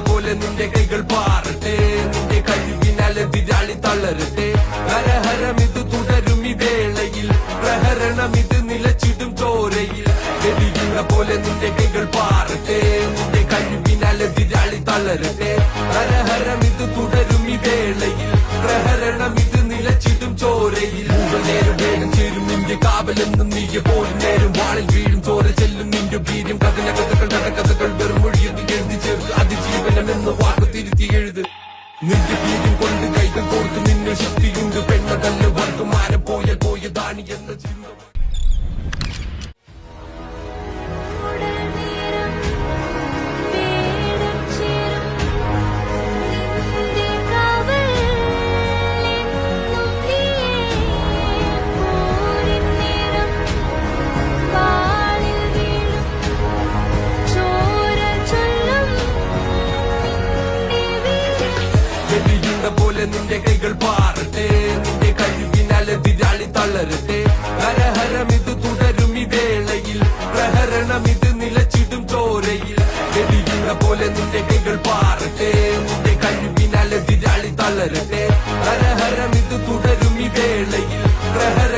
പോലെ നിന്റെ കൈകൾ പാറട്ടെ, നിന്റെ കഴിവിനാൽ എതിരാളി തളരട്ടെ. ഹരഹരം ഇത് തുടരും ഈ വേളയിൽ, പ്രഹരണം ഇത് നിലച്ചിടും ചോരയിൽ. എരിയുന്ന പോലെ നിന്റെ കൈകൾ പാറട്ടെ, നിന്റെ കഴിവിനാൽ എതിരാളി തളരട്ടെ. ഹരഹരം ഇത് തുടരും ഈ വേളയിൽ, പ്രഹരണം ഇത് നിലച്ചിടും ചോരയിൽ. നേരം വേണം ചേരും നിന്റെ കാവലെന്നും നീയെ പോലും നേരം വാളിൽ വീഴും ചോര ചെല്ലും നിന്റെ വീര്യം. കഥന കഥകൾ നടക്കഥകൾ വെറും മൊഴിയെന്ന് എഴുതി ചേർത്ത് അതിജീവനമെന്ന് വാക്ക് തിരുത്തി എഴുത്. നിന്റെ വീര്യം കൊണ്ട് കൈകൾ കോർത്ത് നിന്നെ ശക്തിയുണ്ട്. പെണ്ണതല്ല വർഗമാനം പോയാൽ പോയതാണ് എന്ന ചിന്ത. പോലെ നിന്റെ കൈകൾ പാറട്ടെ, നിന്റെ കഴിവിനാൽ എതിരാളി തളരട്ടെ. ഹരഹരം ഇത് തുടരും ഈ വേളയിൽ, പ്രഹരണം ഇത് നിലച്ചിടും ചോരയിൽ. എരിയുന്ന പോലെ നിന്റെ കൈകൾ പാറട്ടെ, നിന്റെ കഴിവിനാൽ എതിരാളി തളരട്ടെ. ഹരഹരം ഇത് തുടരും ഈ വേളയിൽ, പ്രഹരം